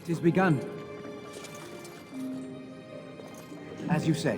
It is begun. As you say.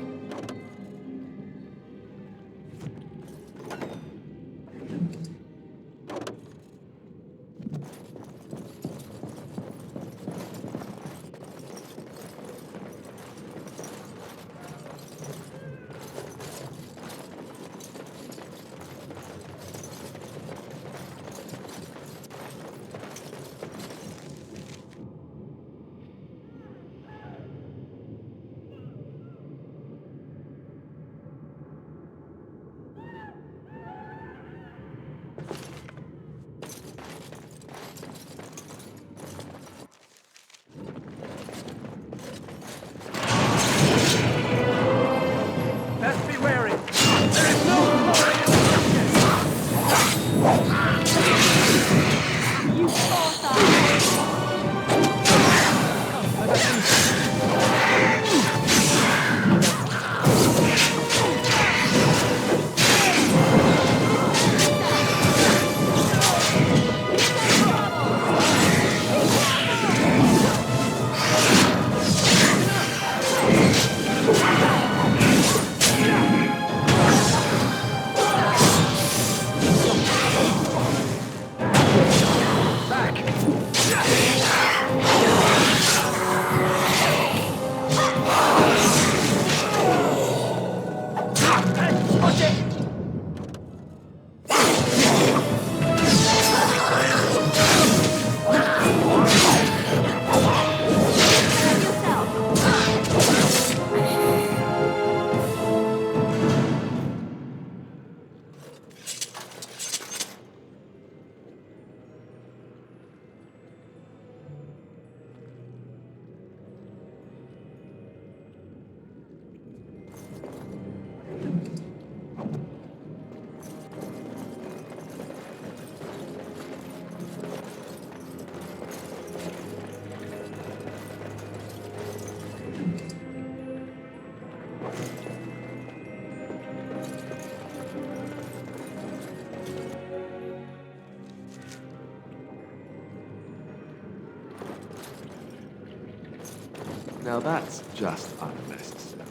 Now that's just unnecessary.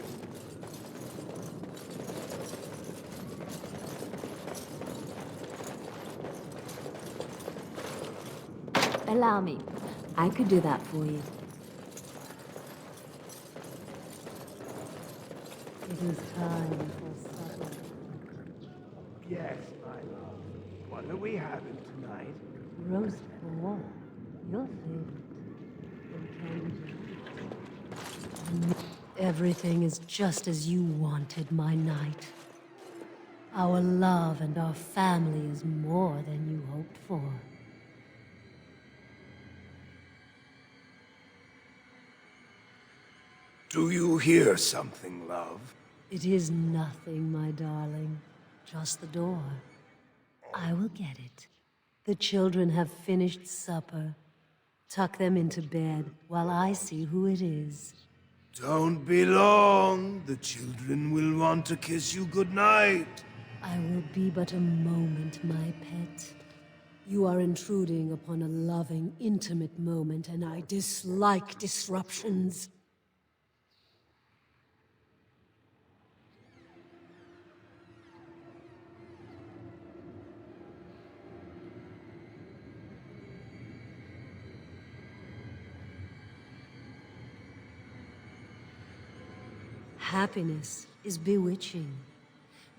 Allow me. I could do that for you. It is time for supper. Yes, my love. What are we having tonight? Roast pork. Your favorite. Everything is just as you wanted, my knight. Our love and our family is more than you hoped for. Do you hear something, love? It is nothing, my darling. Just the door. I will get it. The children have finished supper. Tuck them into bed while I see who it is. Don't be long. The children will want to kiss you goodnight. I will be but a moment, my pet. You are intruding upon a loving, intimate moment, and I dislike disruptions. Happiness is bewitching.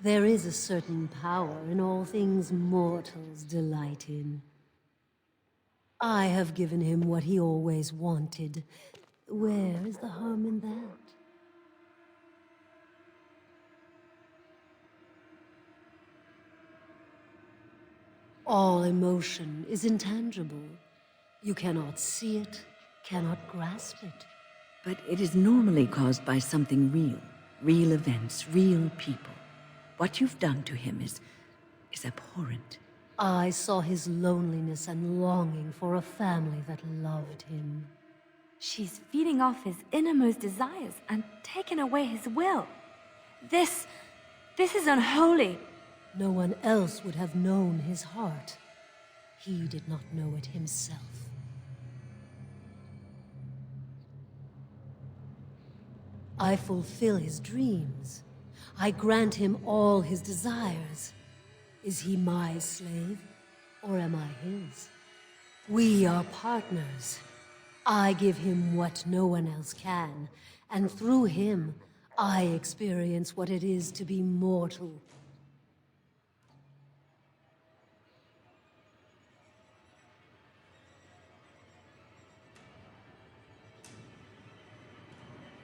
There is a certain power in all things mortals delight in. I have given him what he always wanted. Where is the harm in that? All emotion is intangible. You cannot see it, cannot grasp it. But it is normally caused by something real. Real events, real people. What you've done to him is abhorrent. I saw his loneliness and longing for a family that loved him. She's feeding off his innermost desires and taking away his will. This is unholy. No one else would have known his heart. He did not know it himself. I fulfill his dreams. I grant him all his desires. Is he my slave, or am I his? We are partners. I give him what no one else can, and through him, I experience what it is to be mortal.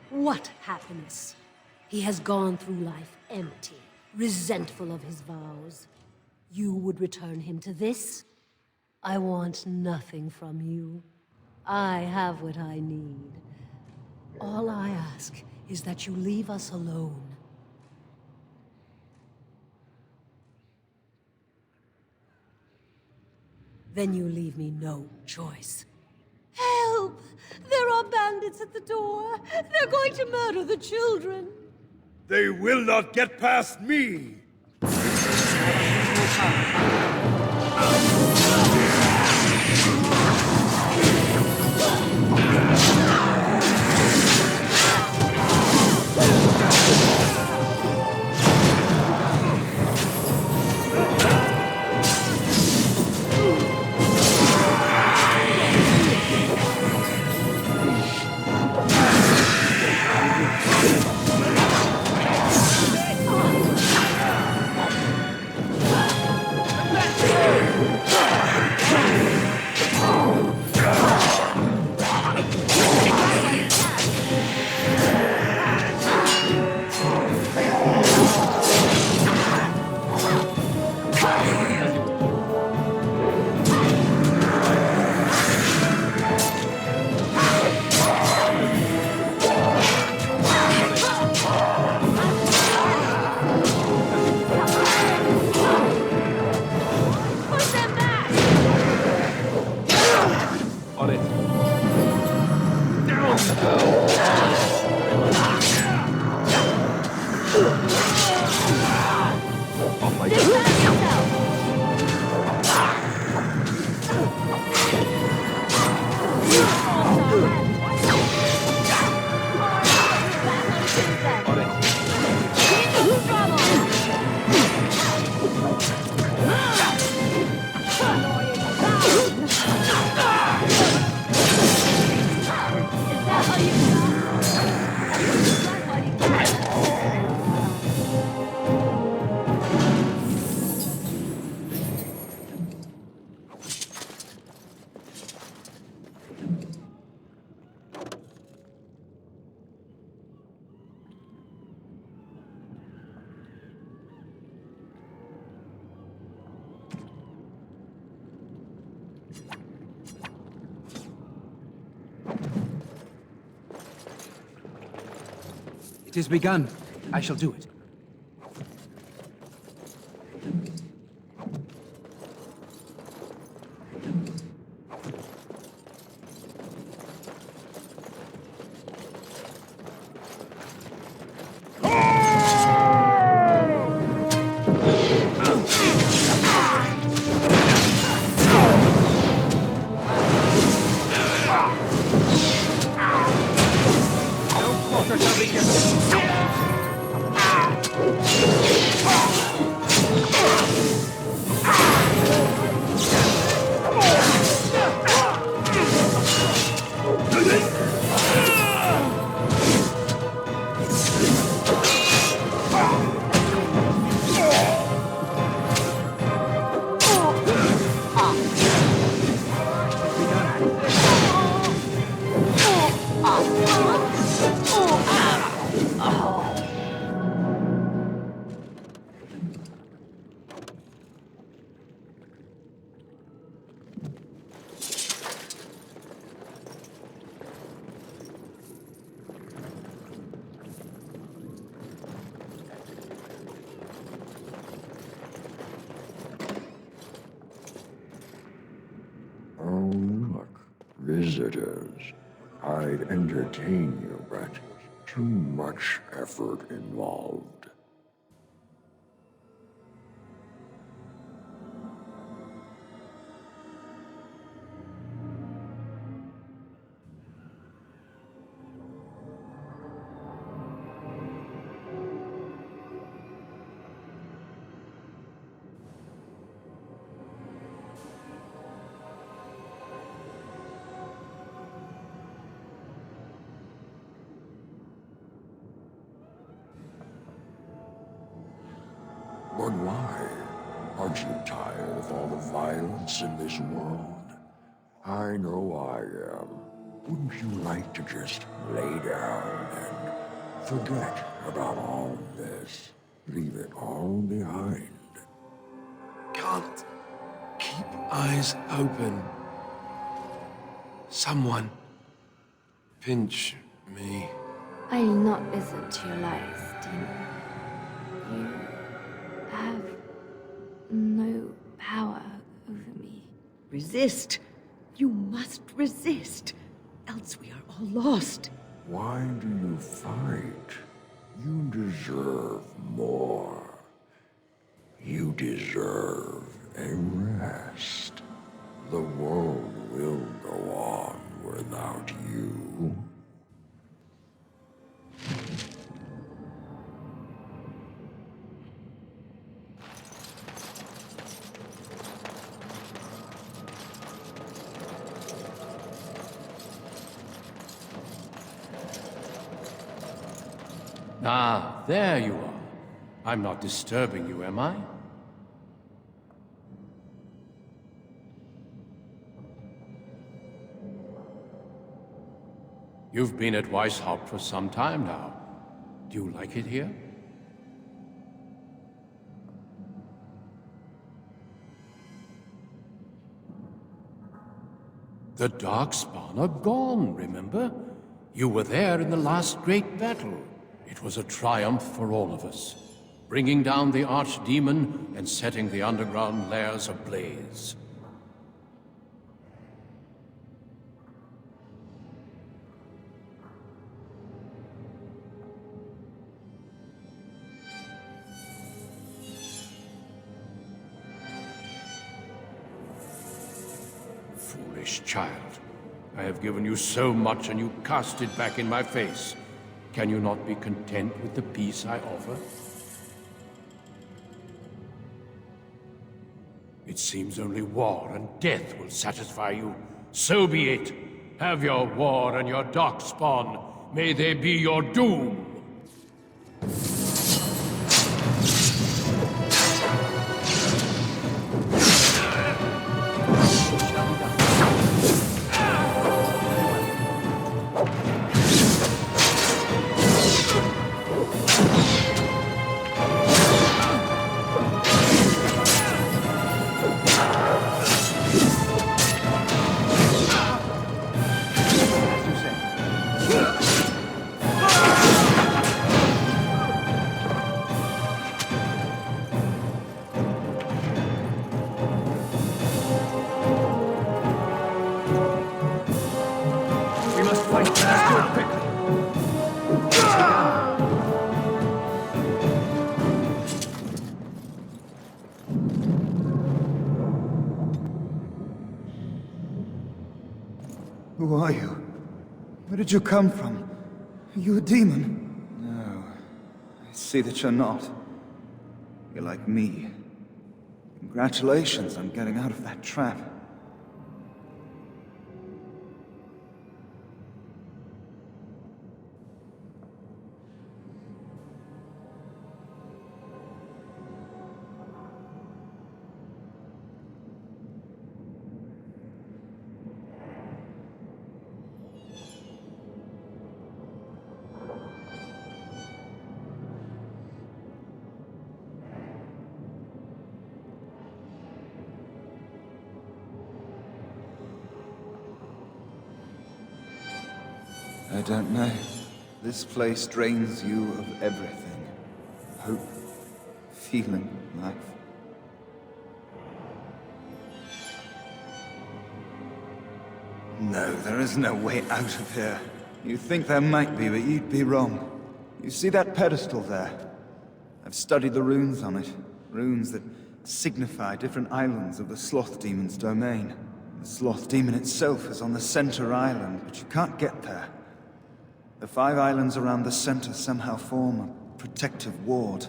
What happiness! He has gone through life empty, resentful of his vows. You would return him to this? I want nothing from you. I have what I need. All I ask is that you leave us alone. Then you leave me no choice. Help! There are bandits at the door! They're going to murder the children! They will not get past me! It is begun. I shall do it. Don't slaughter something here. Visitors. I'd entertain you, but too much effort involved. But why? Aren't you tired of all the violence in this world? I know I am. Wouldn't you like to just lay down and forget about all this? Leave it all behind. Can't keep eyes open. Someone pinch me. I will not listen to your lies, demon. You have no power over me. Resist. You must resist, else we are all lost. Why do you fight? You deserve more. You deserve a rest. The world will go on without you. Ah, there you are. I'm not disturbing you, am I? You've been at Weishaupt for some time now. Do you like it here? The Darkspawn are gone, remember? You were there in the last great battle. It was a triumph for all of us, bringing down the Archdemon and setting the underground lairs ablaze. Foolish child. I have given you so much and you cast it back in my face. Can you not be content with the peace I offer? It seems only war and death will satisfy you. So be it. Have your war and your Darkspawn. May they be your doom. Who are you? Where did you come from? Are you a demon? No. I see that you're not. You're like me. Congratulations on getting out of that trap. I don't know. This place drains you of everything. Hope, feeling, life. No, there is no way out of here. You think there might be, but you'd be wrong. You see that pedestal there? I've studied the runes on it. Runes that signify different islands of the Sloth Demon's domain. The Sloth Demon itself is on the center island, but you can't get there. The 5 islands around the center somehow form a protective ward.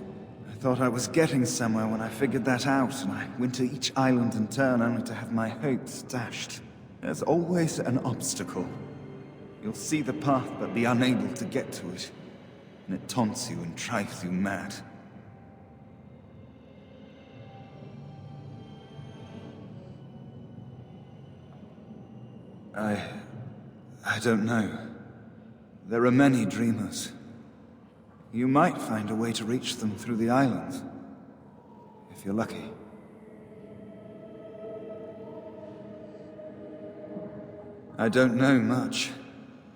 I thought I was getting somewhere when I figured that out, and I went to each island in turn only to have my hopes dashed. There's always an obstacle. You'll see the path but be unable to get to it, and it taunts you and drives you mad. I don't know. There are many dreamers. You might find a way to reach them through the islands, if you're lucky. I don't know much.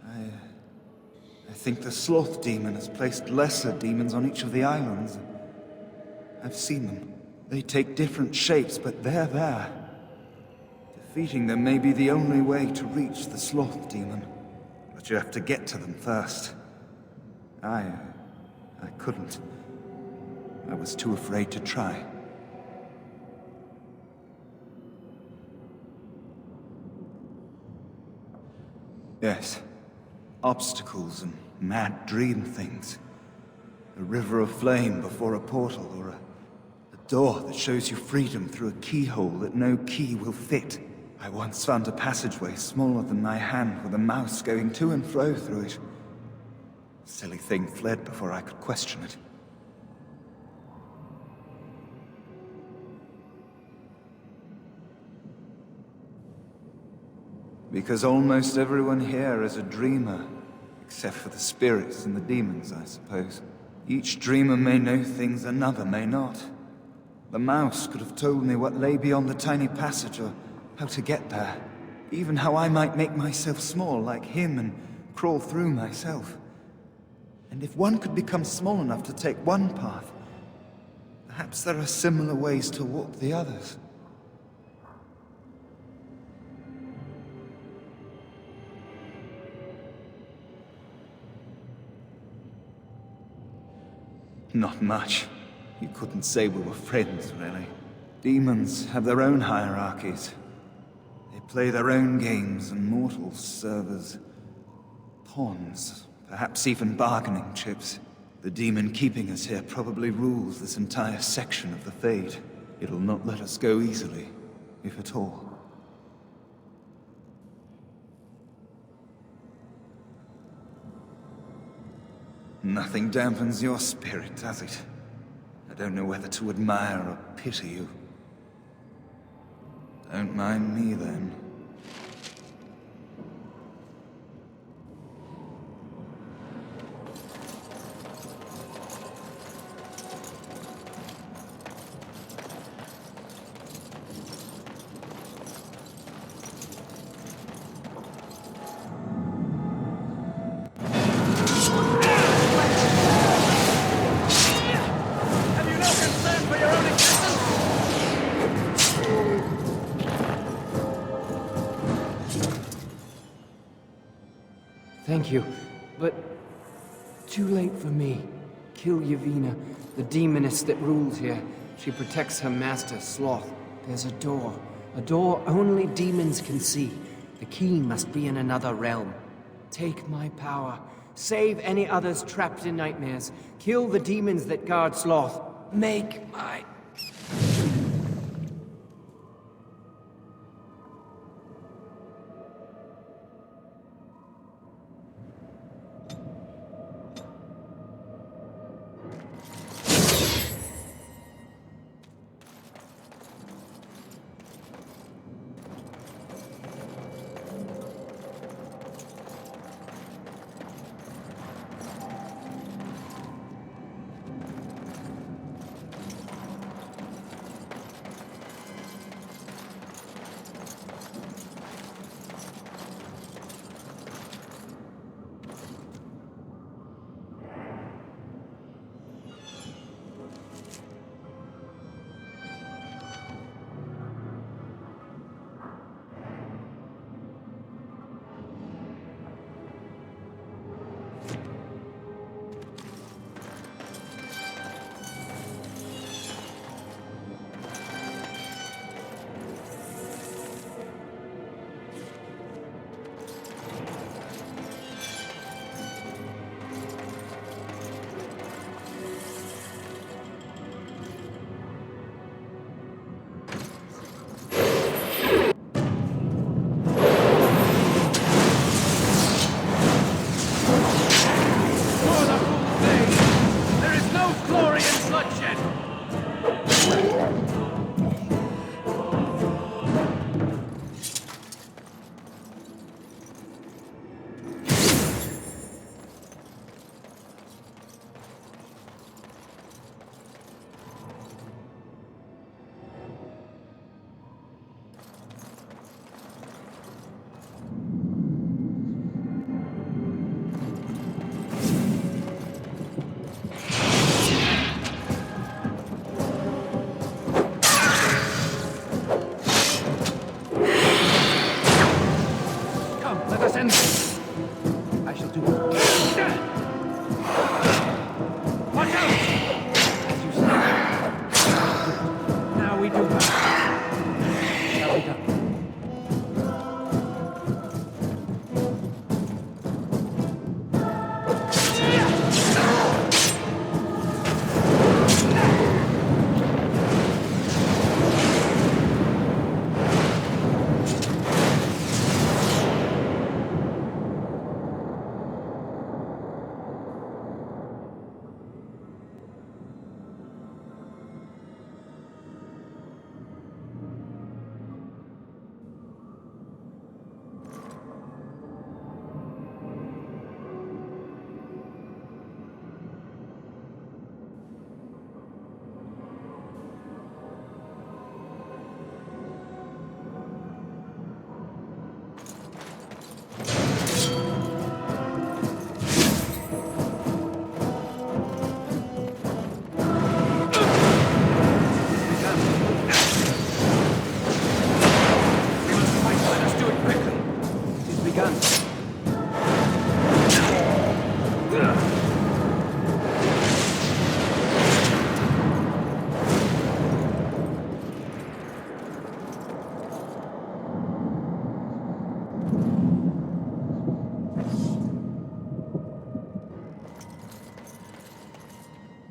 I think the Sloth Demon has placed lesser demons on each of the islands. I've seen them. They take different shapes, but they're there. Defeating them may be the only way to reach the Sloth Demon. But you have to get to them first. I couldn't. I was too afraid to try. Yes. Obstacles and mad dream things. A river of flame before a portal, or a door that shows you freedom through a keyhole that no key will fit. I once found a passageway smaller than my hand with a mouse going to and fro through it. The silly thing fled before I could question it. Because almost everyone here is a dreamer, except for the spirits and the demons, I suppose. Each dreamer may know things another may not. The mouse could have told me what lay beyond the tiny passage, or how to get there. Even how I might make myself small like him and crawl through myself. And if one could become small enough to take one path, perhaps there are similar ways to walk the others. Not much. You couldn't say we were friends, really. Demons have their own hierarchies. They play their own games, and mortals serve as pawns, perhaps even bargaining chips. The demon keeping us here probably rules this entire section of the Fade. It'll not let us go easily, if at all. Nothing dampens your spirit, does it? I don't know whether to admire or pity you. Don't mind me, then. Thank you, but too late for me. Kill Yavina, the demoness that rules here. She protects her master, Sloth. There's a door only demons can see. The key must be in another realm. Take my power. Save any others trapped in nightmares. Kill the demons that guard Sloth. Make my...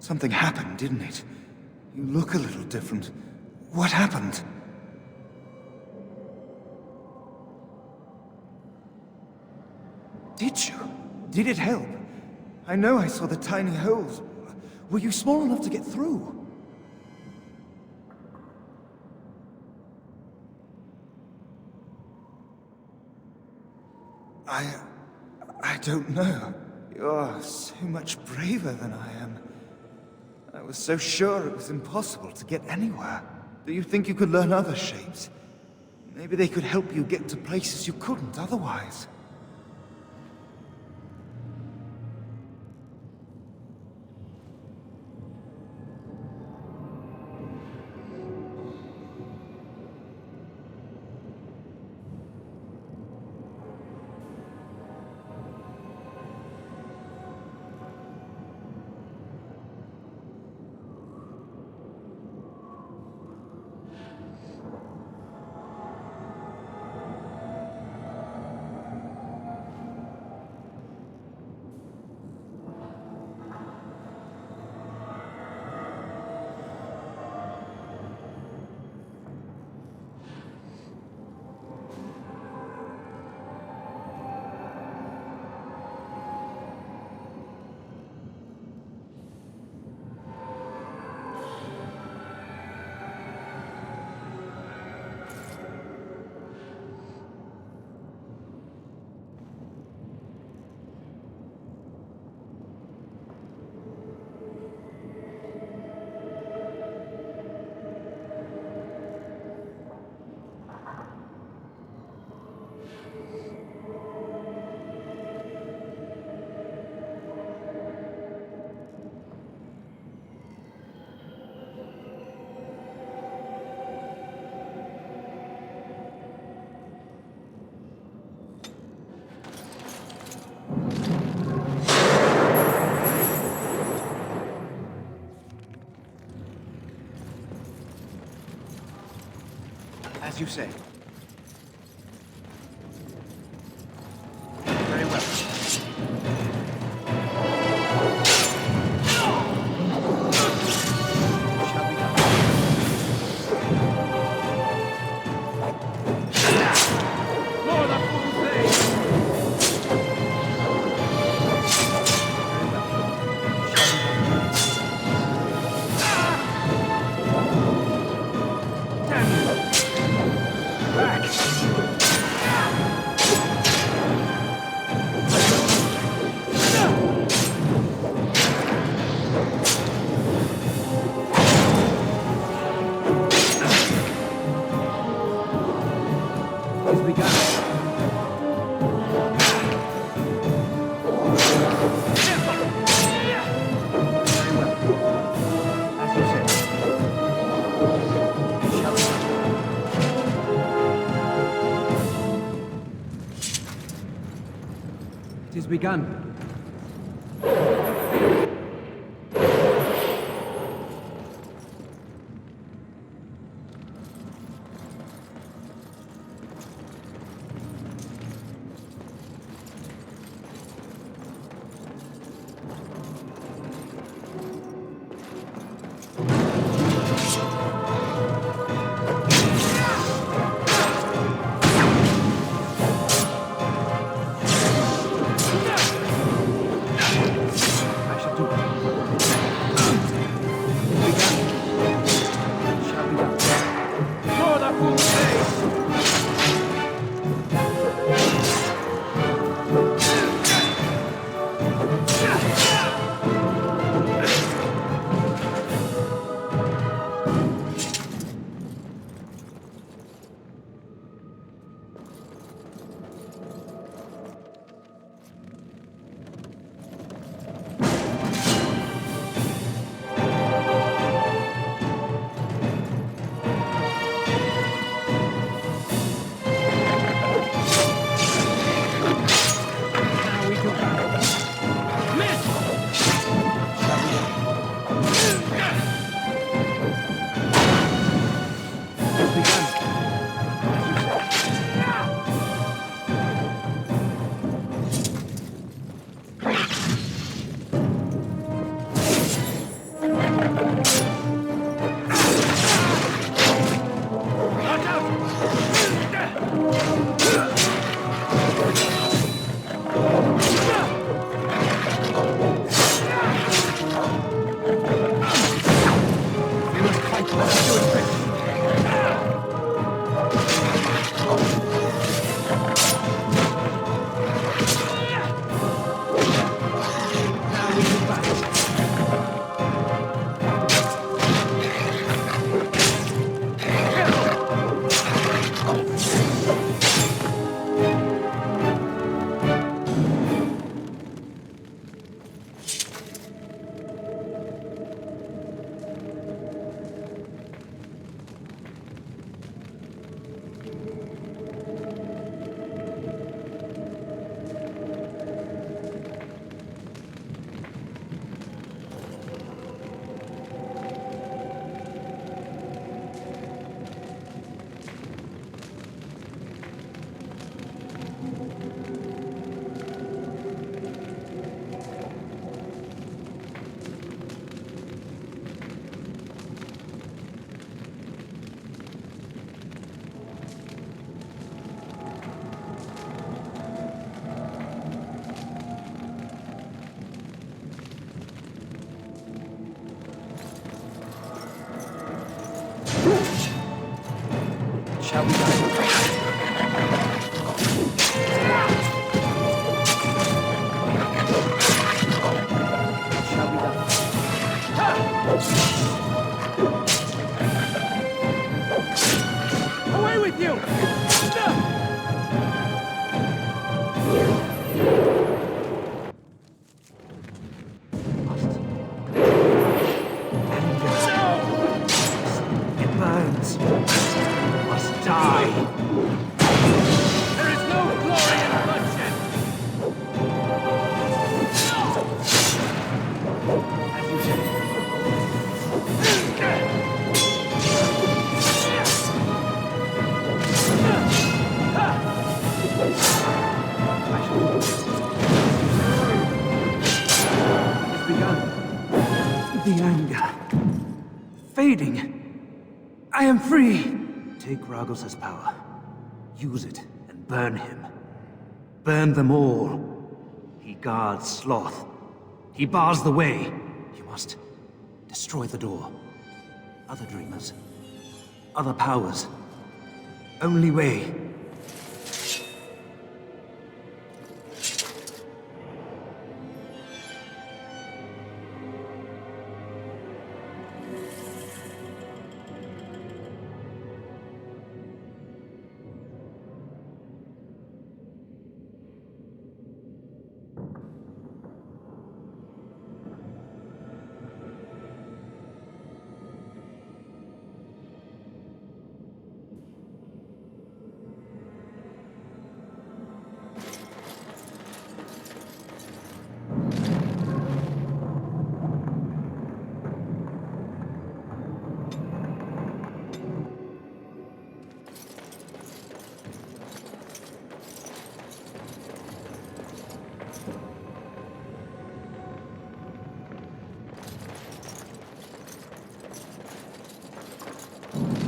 Something happened, didn't it? You look a little different. What happened? Did you? Did it help? I know I saw the tiny holes. Were you small enough to get through? I don't know. You're so much braver than I am. I was so sure it was impossible to get anywhere. Do you think you could learn other shapes? Maybe they could help you get to places you couldn't otherwise. As you say. Very well. Shall be done. Lord of It is begun. Shall we go? Shall we go? Away with you! It burns. You must die. There is no glory in bloodshed! As you say. It's begun. The anger. Fading. I am free. Take Ragos' power. Use it and burn him. Burn them all. He guards Sloth. He bars the way. You must destroy the door. Other dreamers. Other powers. Only way.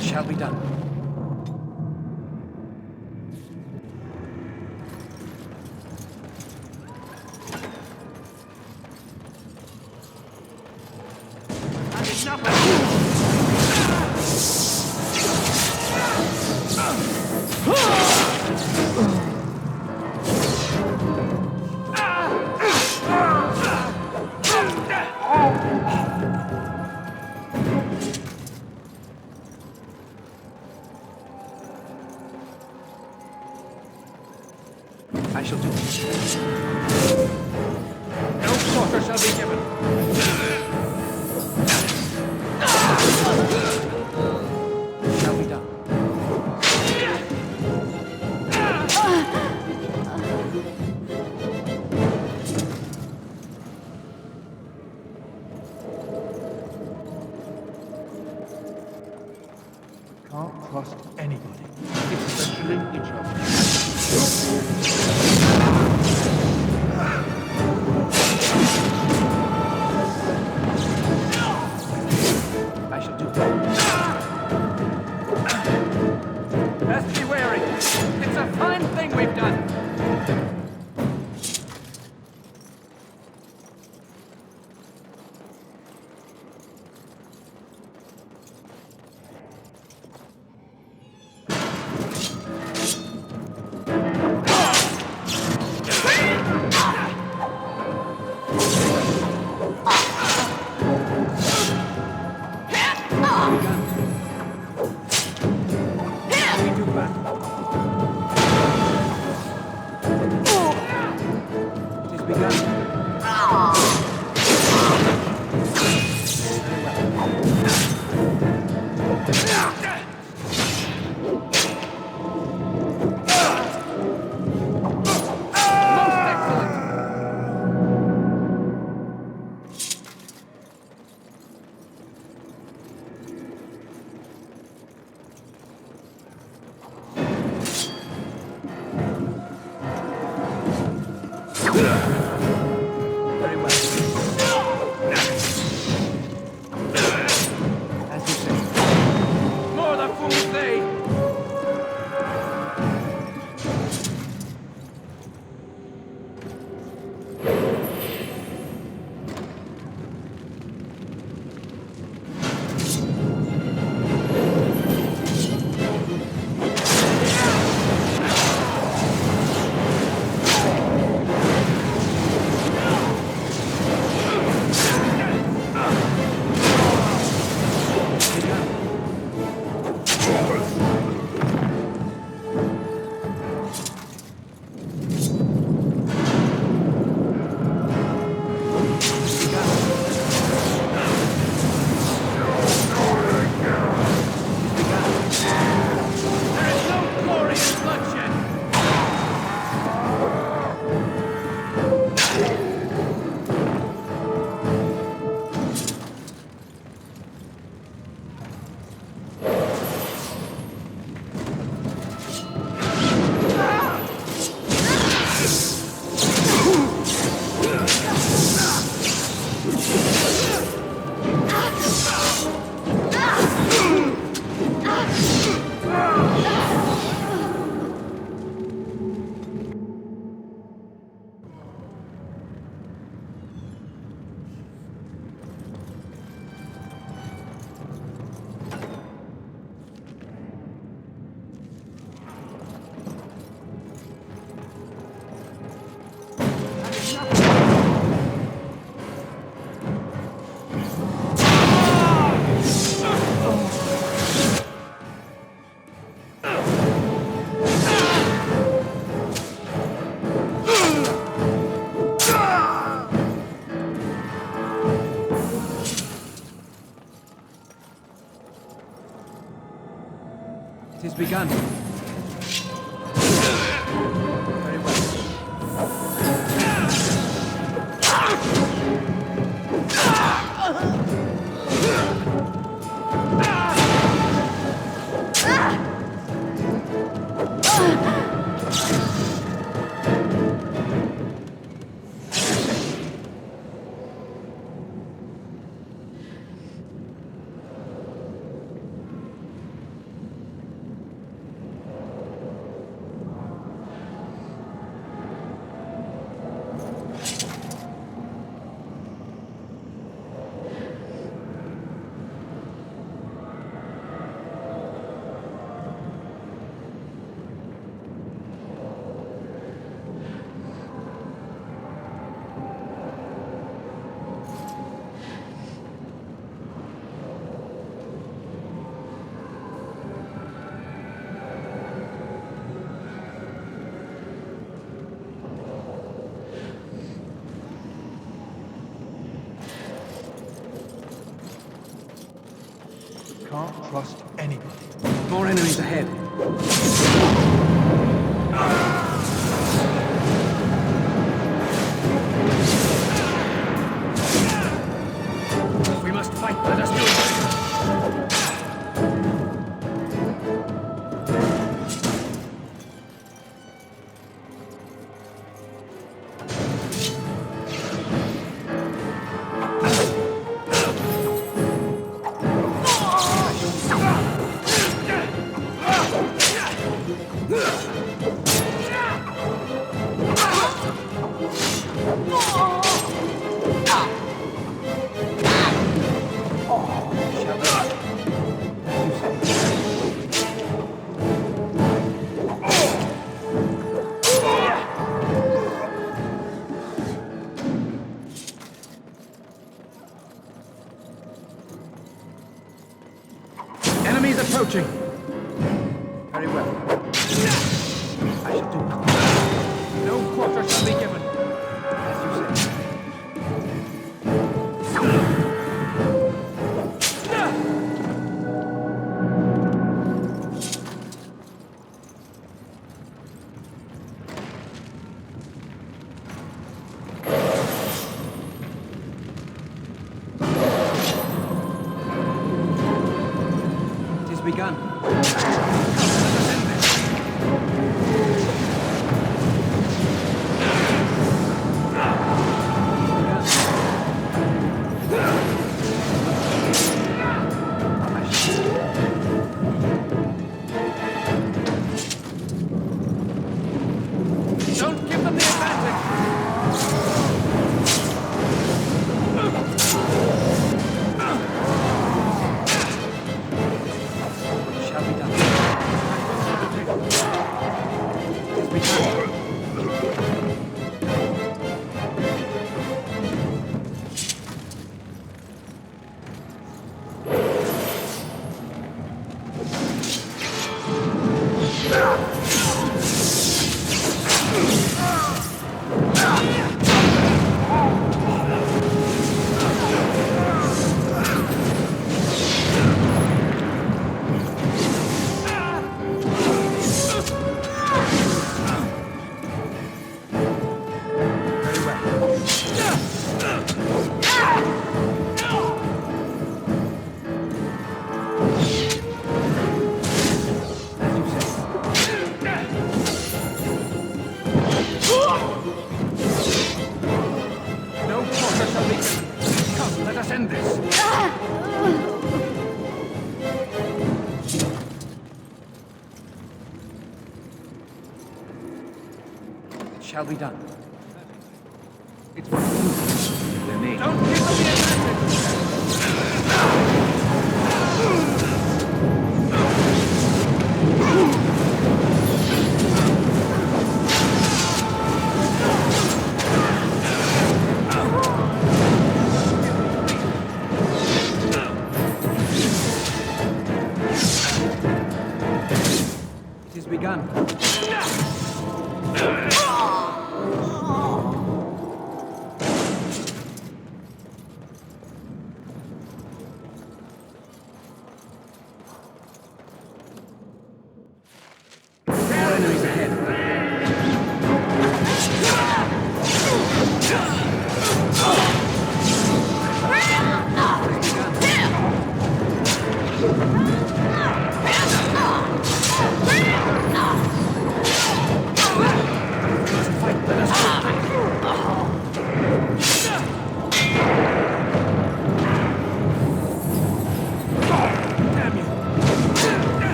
Shall be done. I shall do it. No quarter shall be given. Shall be done. Can't trust anybody. Especially each other. I shall do it. Best be wary. It's a fine thing we've done. It has begun. Very well. Can't trust anybody. More enemies ahead. We must fight. Let us do it. Enemies approaching. Very well. I shall do it. No quarter shall be given. As you say. It has begun. Let us end this. No quarter shall be given. Come, let us end this. It shall be done. It's what we need. Don't give them the advantage! It is begun. Enemies ahead.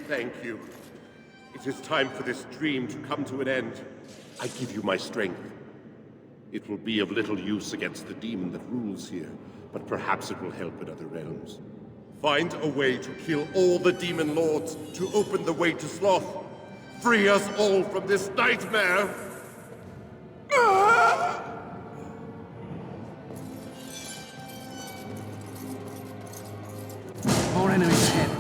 Thank you. It is time for this dream to come to an end. I give you my strength. It will be of little use against the demon that rules here, but perhaps it will help in other realms. Find a way to kill all the demon lords to open the way to Sloth. Free us all from this nightmare! More enemies ahead.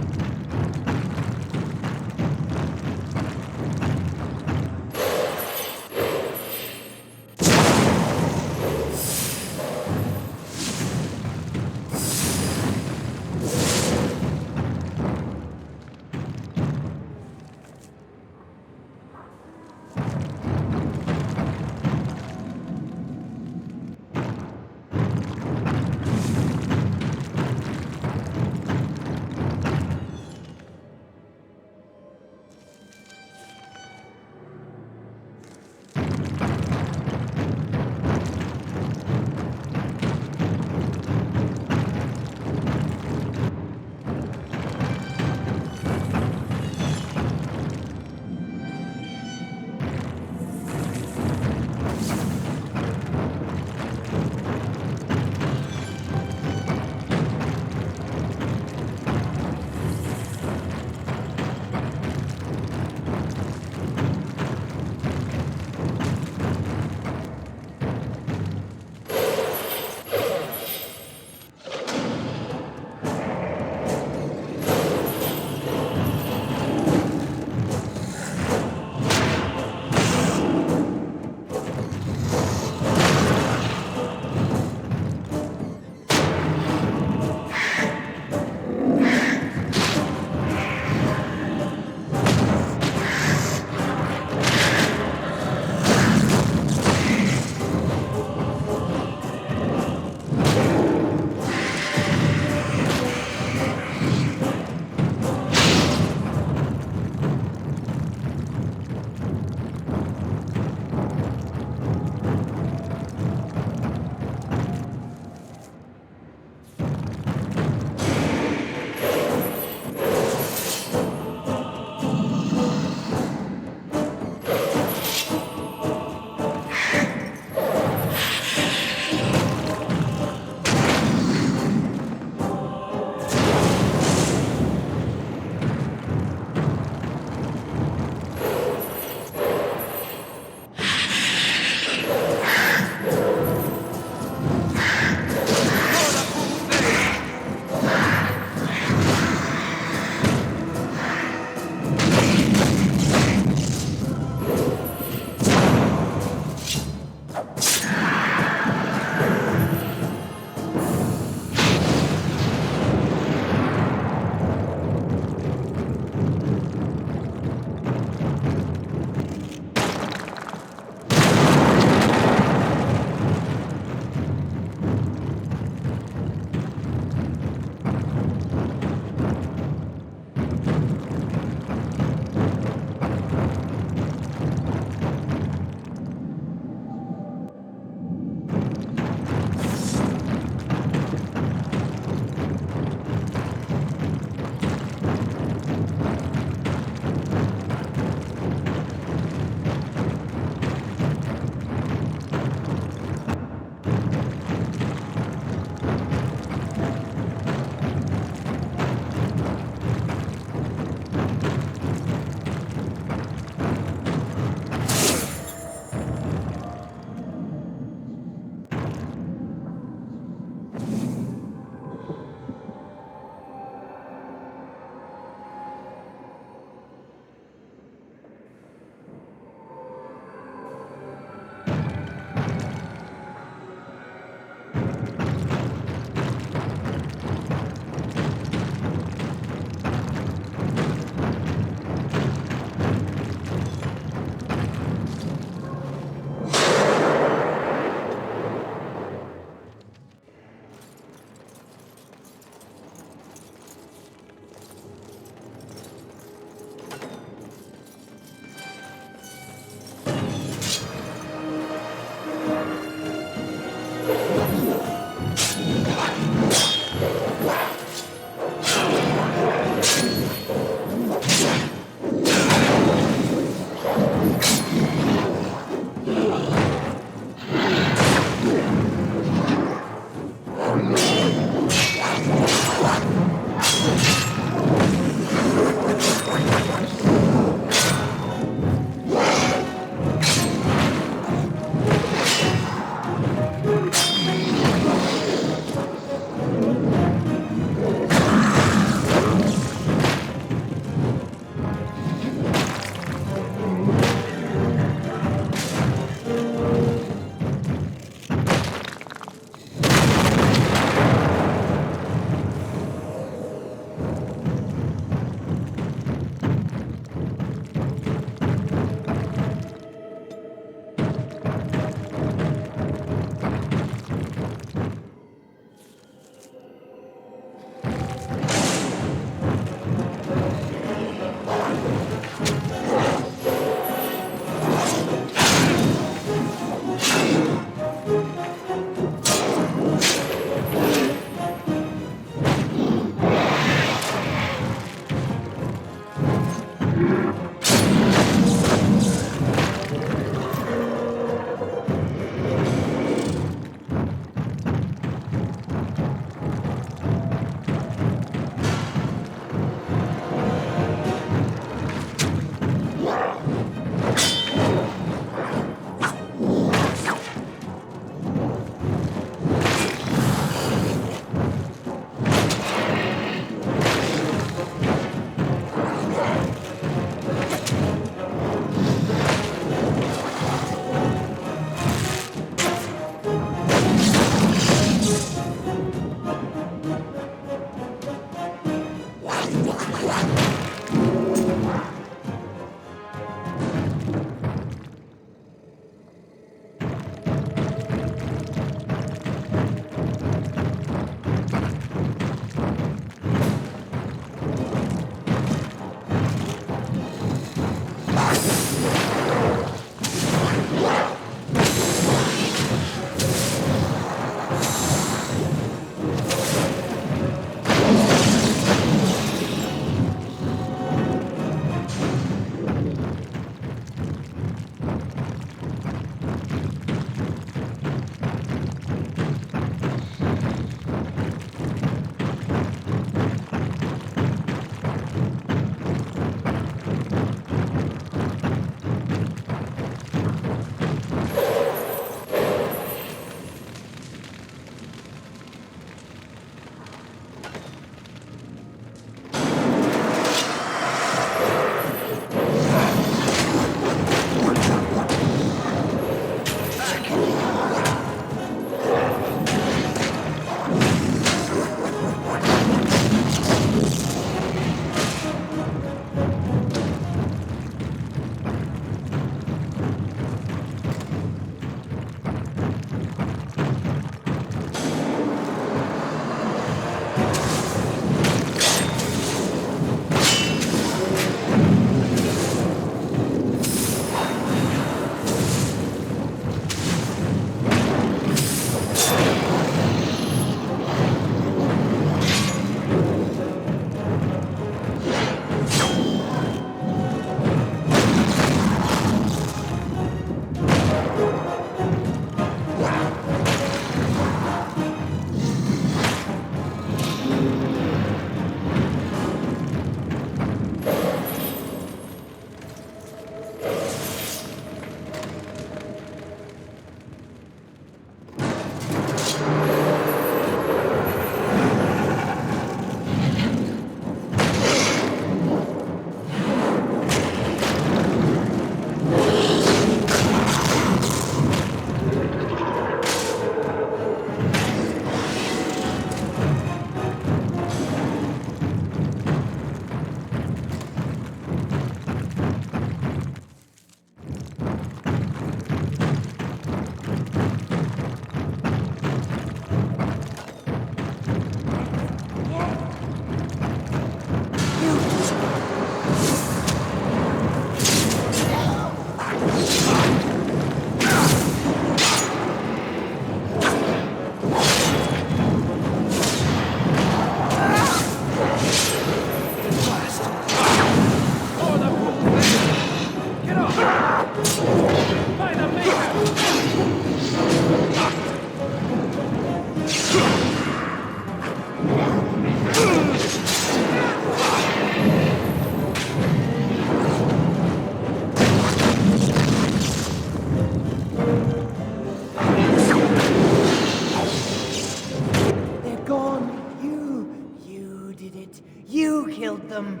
them,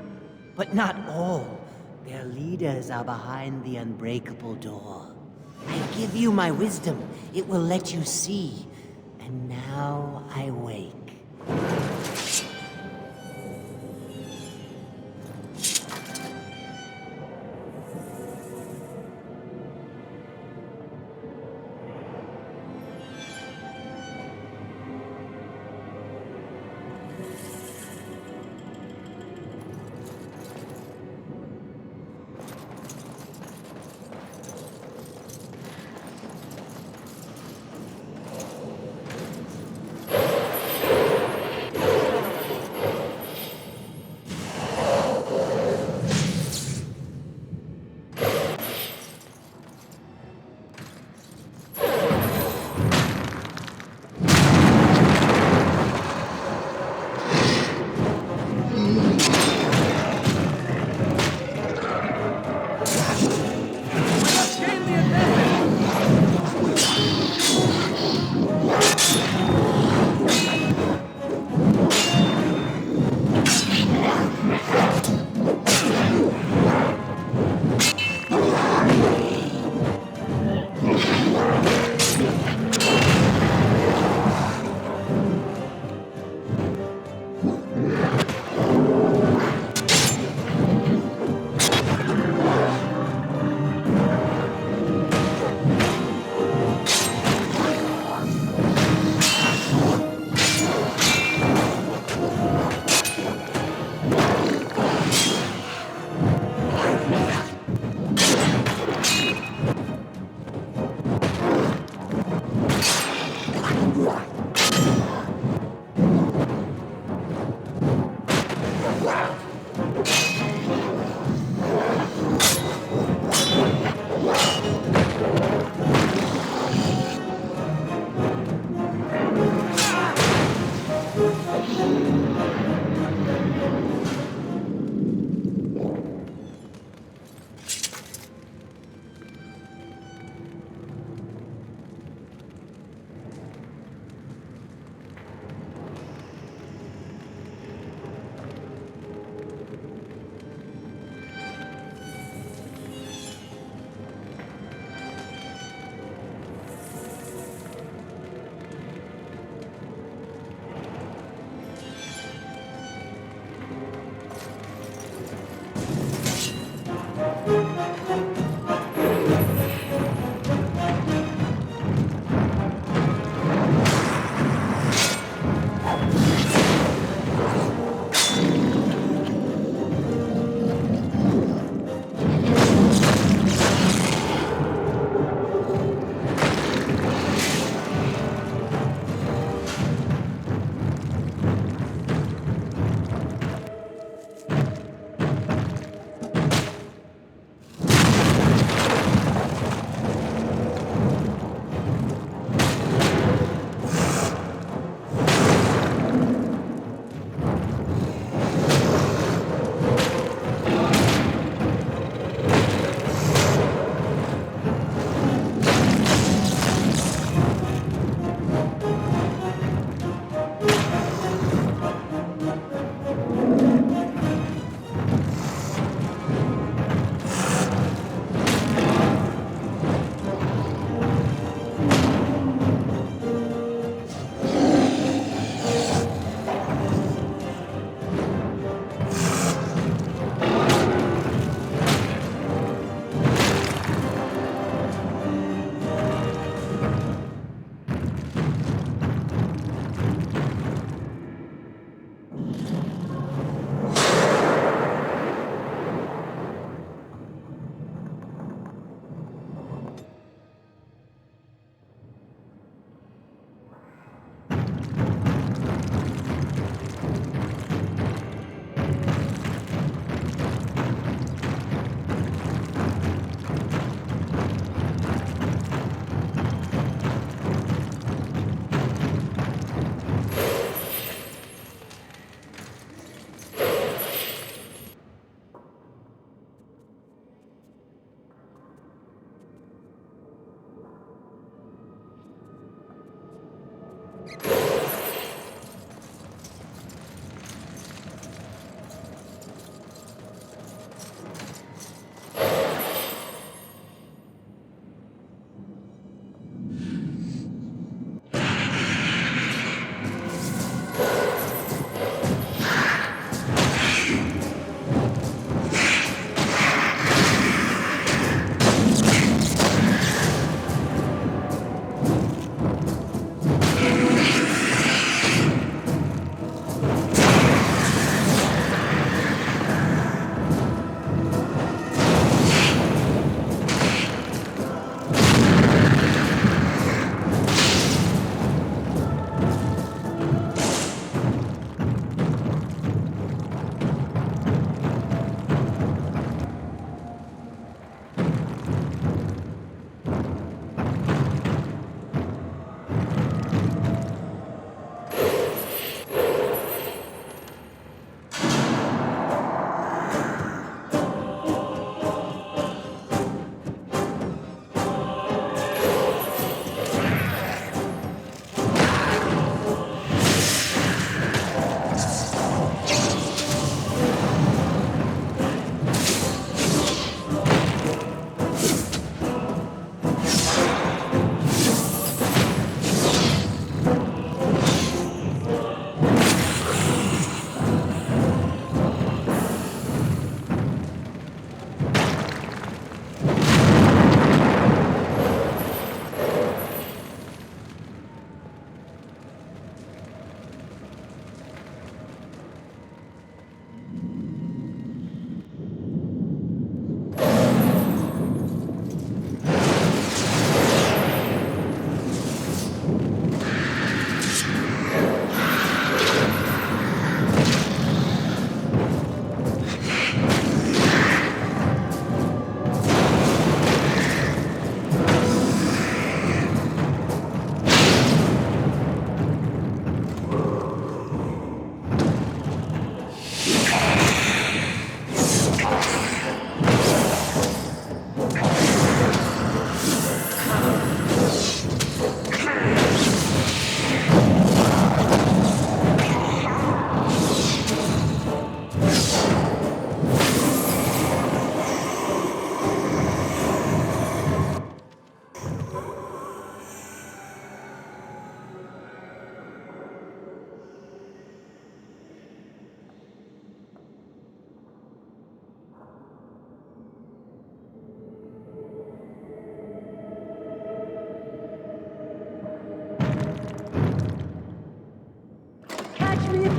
but not all. Their leaders are behind the unbreakable door. I give you my wisdom. It will let you see. And now I wake.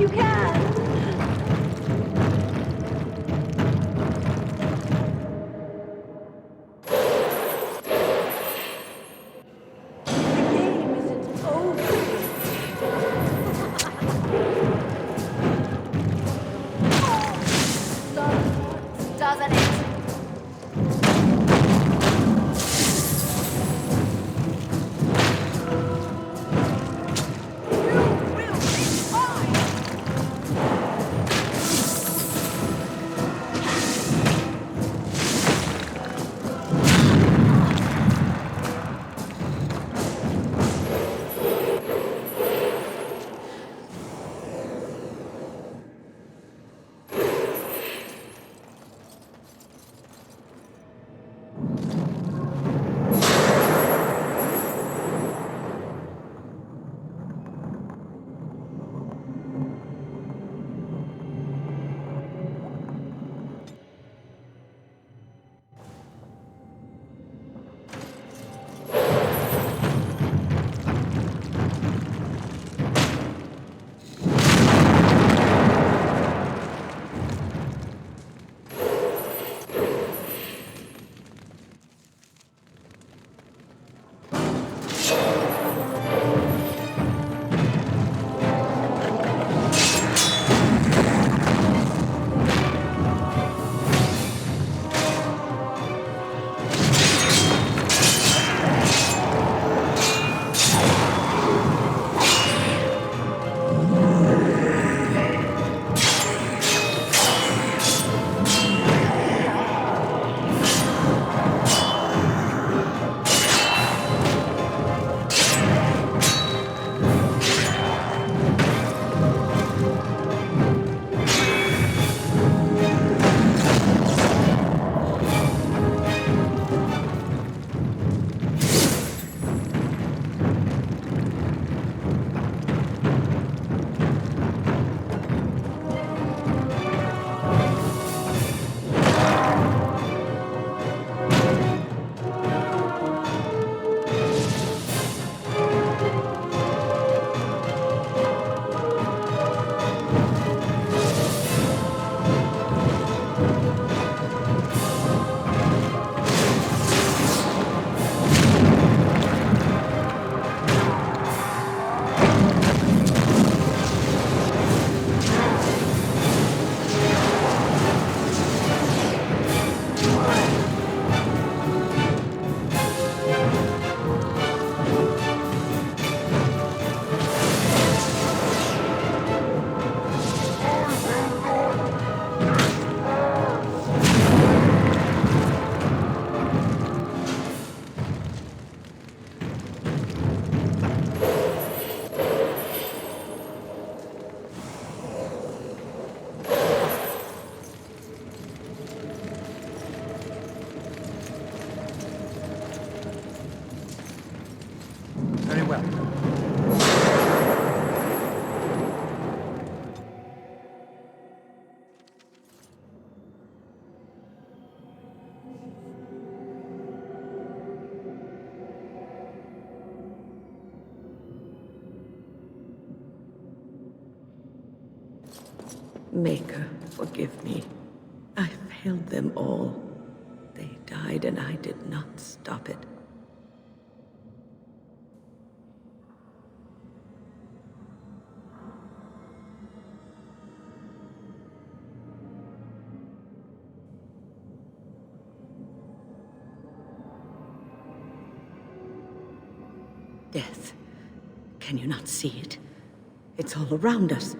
if you can! Doesn't it? Maker, forgive me. I failed them all. They died and I did not stop it. Death. Can you not see it? It's all around us.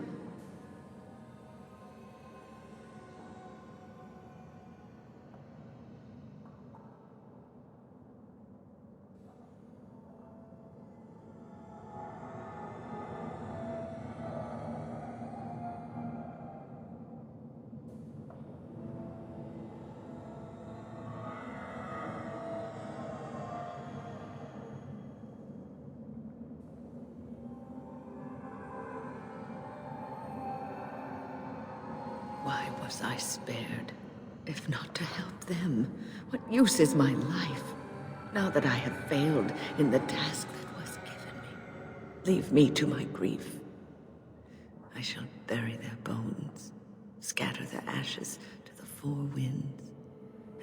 Why was I spared? If not to help them, what use is my life? Now that I have failed in the task that was given me, leave me to my grief. I shall bury their bones, scatter their ashes to the four winds,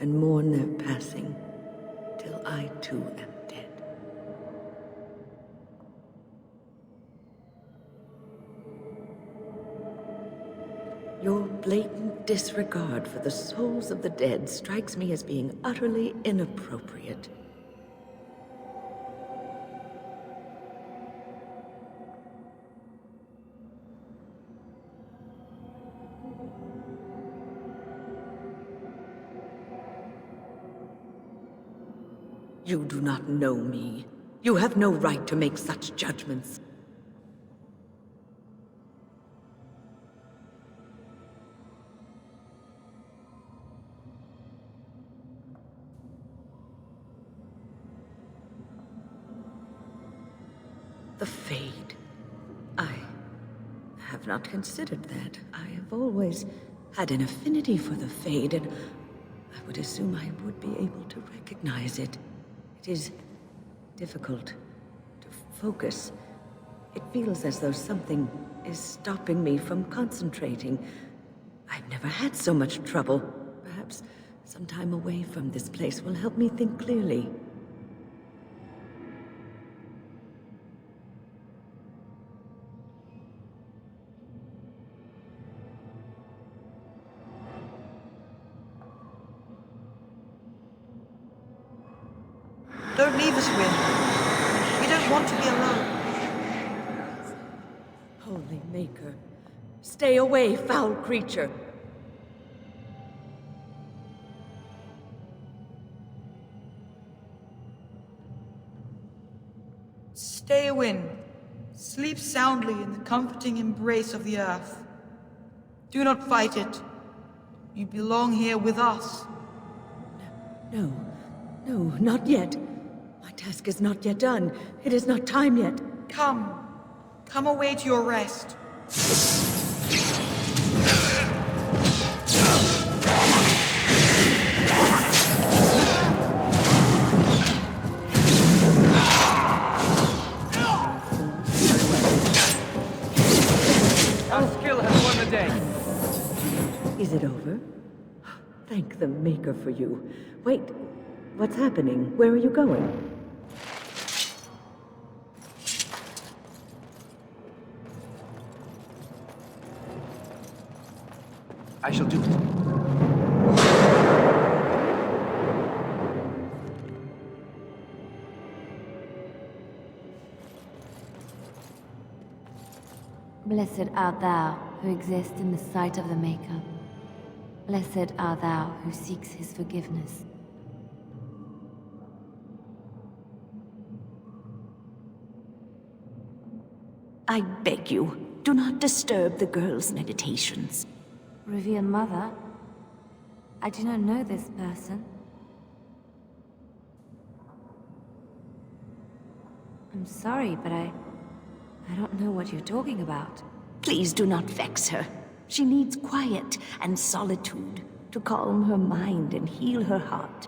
and mourn their passing till I too am dead. Your blatant disregard for the souls of the dead strikes me as being utterly inappropriate. You do not know me. You have no right to make such judgments. The Fade. I have not considered that. I have always had an affinity for the Fade, and I would assume I would be able to recognize it. It is difficult to focus. It feels as though something is stopping me from concentrating. I've never had so much trouble. Perhaps some time away from this place will help me think clearly. Don't leave us, Wynn. We don't want to be alone. Holy Maker, stay away, foul creature! Stay, Wynn. Sleep soundly in the comforting embrace of the earth. Do not fight it. You belong here with us. No, not yet. My task is not yet done. It is not time yet. Come away to your rest. Our skill has won the day. Is it over? Thank the Maker for you. Wait, what's happening? Where are you going? I shall do it. Blessed art thou who exists in the sight of the Maker. Blessed art thou who seeks his forgiveness. I beg you, do not disturb the girl's meditations. Revered Mother, I do not know this person. I'm sorry, but I don't know what you're talking about. Please do not vex her. She needs quiet and solitude to calm her mind and heal her heart.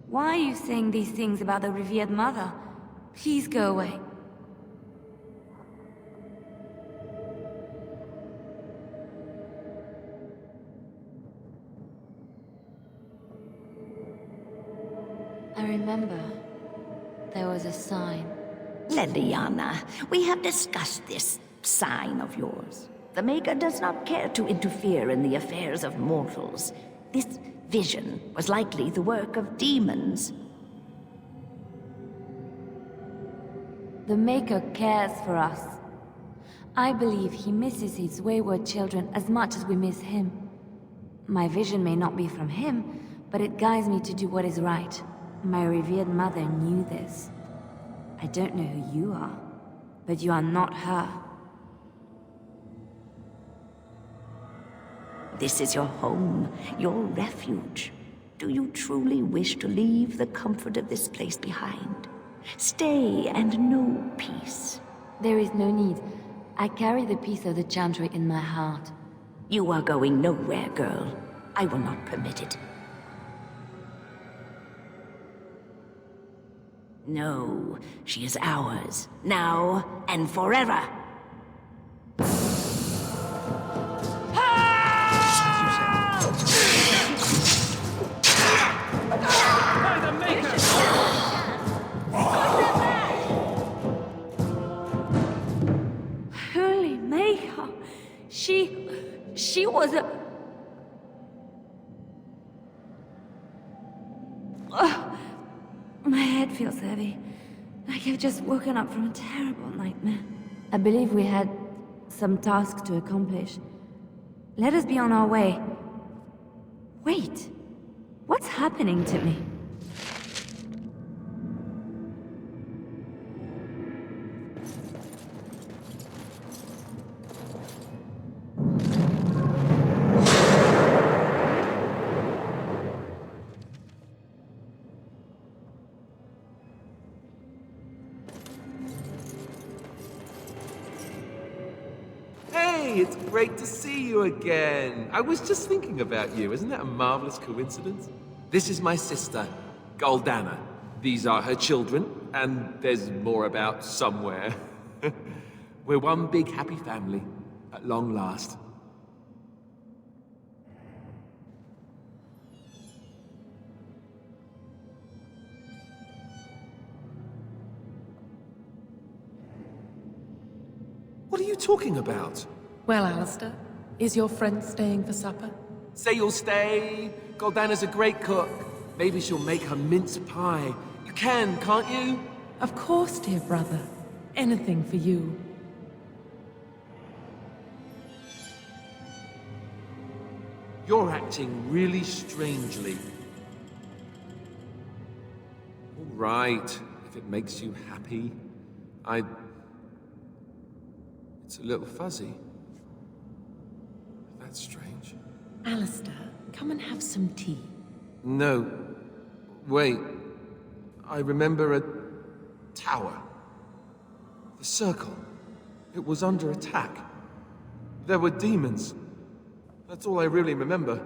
Why are you saying these things about the Revered Mother? Please go away. I remember there was a sign. Leliana, we have discussed this sign of yours. The Maker does not care to interfere in the affairs of mortals. This vision was likely the work of demons. The Maker cares for us. I believe he misses his wayward children as much as we miss him. My vision may not be from him, but it guides me to do what is right. My revered mother knew this. I don't know who you are, but you are not her. This is your home, your refuge. Do you truly wish to leave the comfort of this place behind? Stay and know peace. There is no need. I carry the peace of the Chantry in my heart. You are going nowhere, girl. I will not permit it. No, she is ours, now and forever. Holy Maker! She was a... Ugh. My head feels heavy. Like I've just woken up from a terrible nightmare. I believe we had some task to accomplish. Let us be on our way. Wait. What's happening to me? Hey, it's great to see you again. I was just thinking about you. Isn't that a marvelous coincidence? This is my sister, Goldana. These are her children, and there's more about somewhere. We're one big happy family, at long last. What are you talking about? Well, Alistair, is your friend staying for supper? Say you'll stay. Goldana's a great cook. Maybe she'll make her mince pie. You can, can't you? Of course, dear brother. Anything for you. You're acting really strangely. All right, if it makes you happy. It's a little fuzzy. That's strange. Alistair, come and have some tea. No. Wait. I remember a tower. The circle. It was under attack. There were demons. That's all I really remember.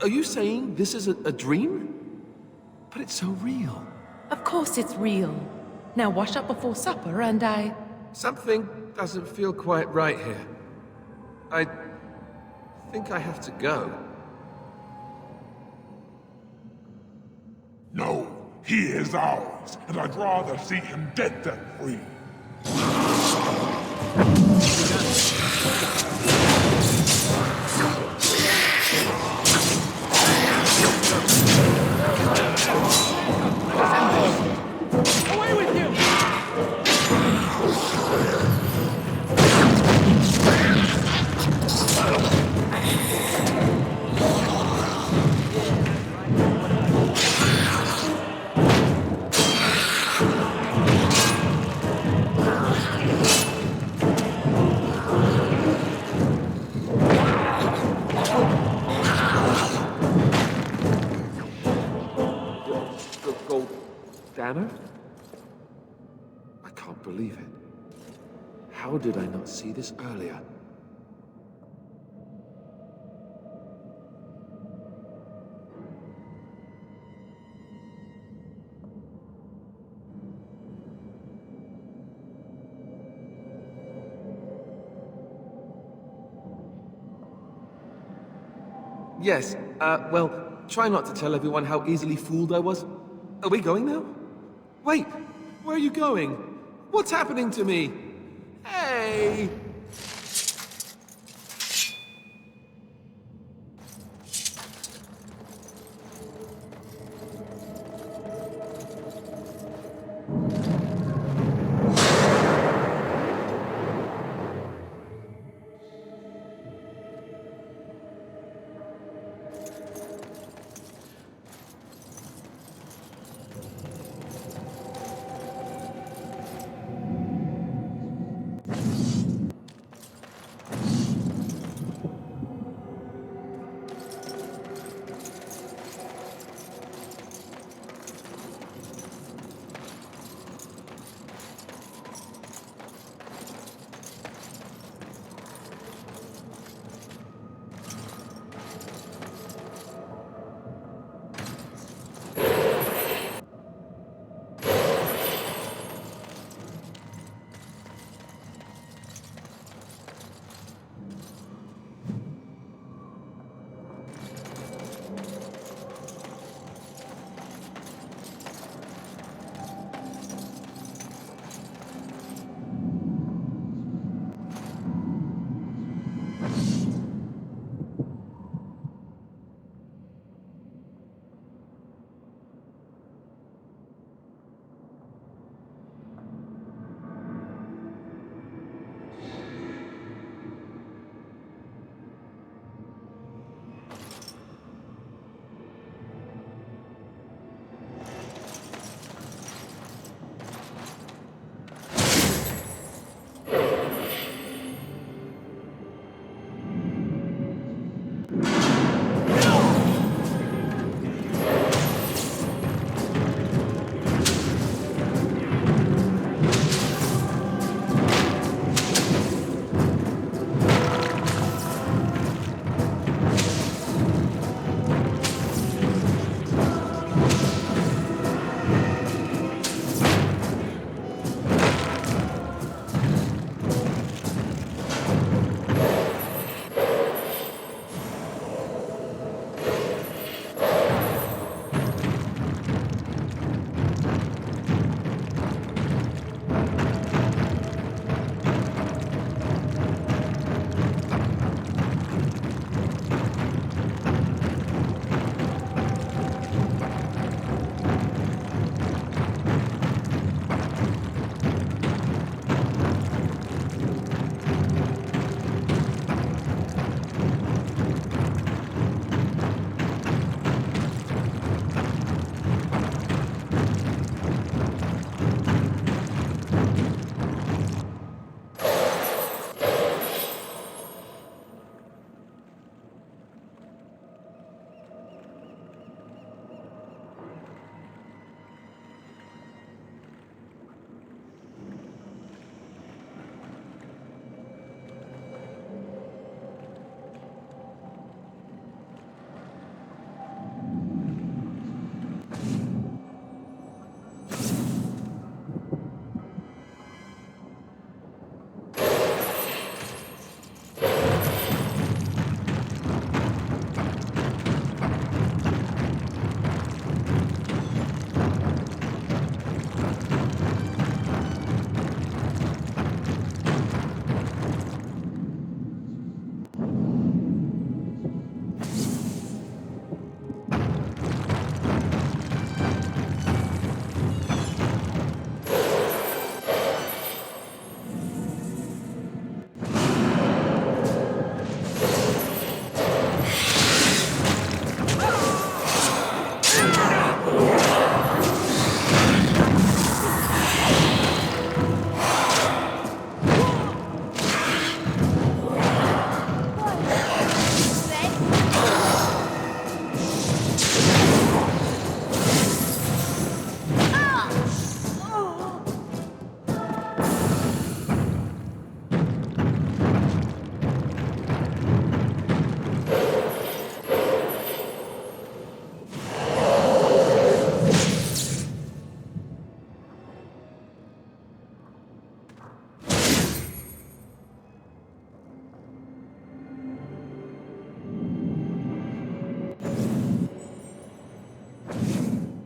Are you saying this is a dream? But it's so real. Of course it's real. Now wash up before supper and Something doesn't feel quite right here. I think I have to go. No, he is ours, and I'd rather see him dead than free. Away with you! Goldana? I can't believe it. How did I not see this earlier? Yes, well, try not to tell everyone how easily fooled I was. Are we going now? Wait, where are you going? What's happening to me? Hey!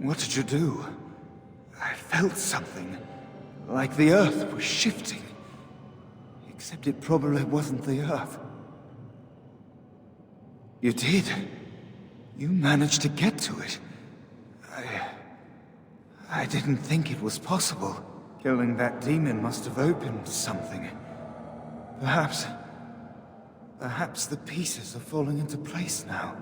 What did you do? I felt something. Like the earth was shifting. Except it probably wasn't the earth. You did. You managed to get to it. I didn't think it was possible. Killing that demon must have opened something. Perhaps the pieces are falling into place now.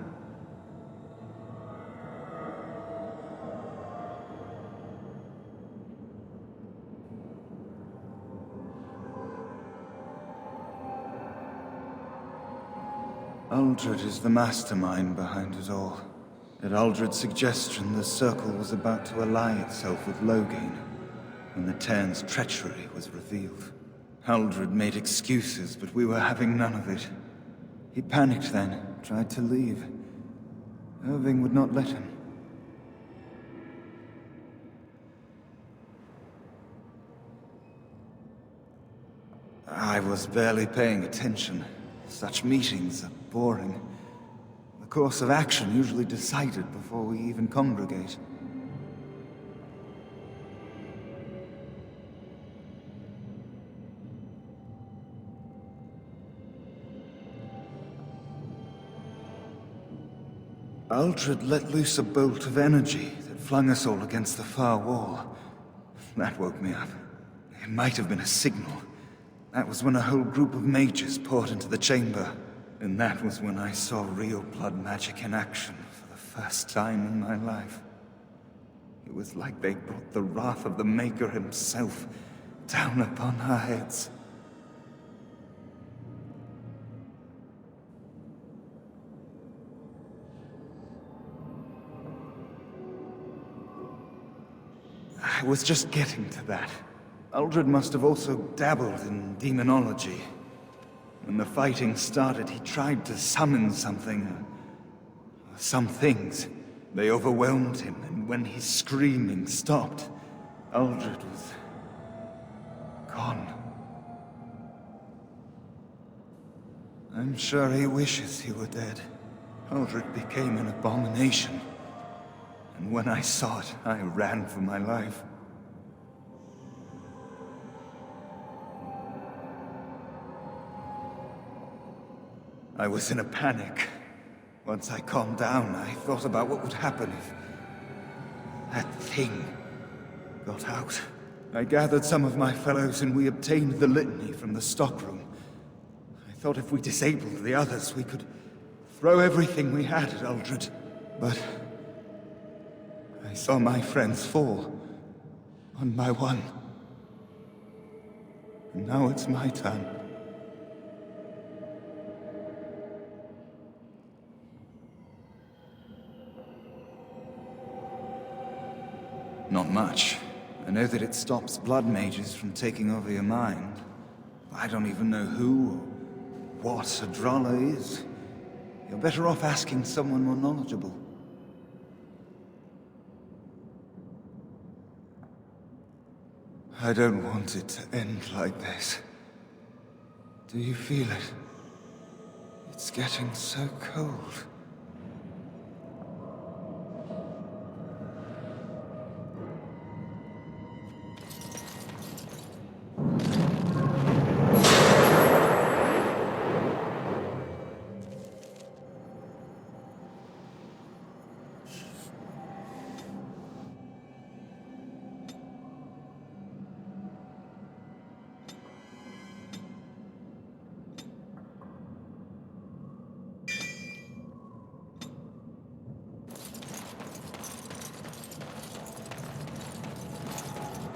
Uldred is the mastermind behind it all. At Uldred's suggestion, the Circle was about to ally itself with Loghain when the Terns' treachery was revealed. Uldred made excuses, but we were having none of it. He panicked then, tried to leave. Irving would not let him. I was barely paying attention. Such meetings are boring. The course of action usually decided before we even congregate. Uldred let loose a bolt of energy that flung us all against the far wall. That woke me up. It might have been a signal. That was when a whole group of mages poured into the chamber. And that was when I saw real blood magic in action for the first time in my life. It was like they brought the wrath of the Maker himself down upon our heads. I was just getting to that. Uldred must have also dabbled in demonology. When the fighting started, he tried to summon something. Some things. They overwhelmed him, and when his screaming stopped, Uldred was gone. I'm sure he wishes he were dead. Uldred became an abomination. And when I saw it, I ran for my life. I was in a panic. Once I calmed down, I thought about what would happen if that thing got out. I gathered some of my fellows and we obtained the litany from the stockroom. I thought if we disabled the others, we could throw everything we had at Uldred. But I saw my friends fall, one by one. And now it's my turn. Not much. I know that it stops blood mages from taking over your mind. But I don't even know who or what a Drolla is. You're better off asking someone more knowledgeable. I don't want it to end like this. Do you feel it? It's getting so cold.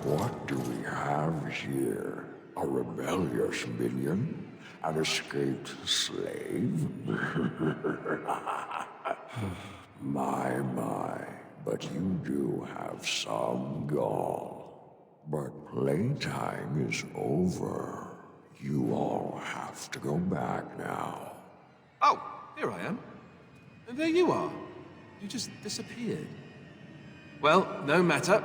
What do we have here? A rebellious minion? An escaped slave? My, but you do have some gall. But playtime is over. You all have to go back now. Oh, here I am. And there you are. You just disappeared. Well, no matter.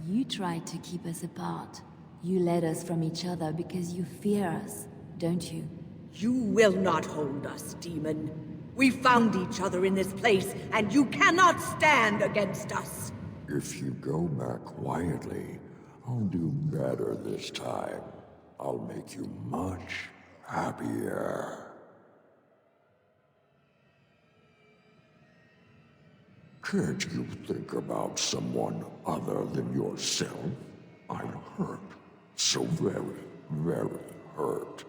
You tried to keep us apart. You led us from each other because you fear us, don't you? You will not hold us, demon. We found each other in this place, and you cannot stand against us. If you go back quietly, I'll do better this time. I'll make you much happier. Can't you think about someone other than yourself? I'm hurt. So very, very hurt.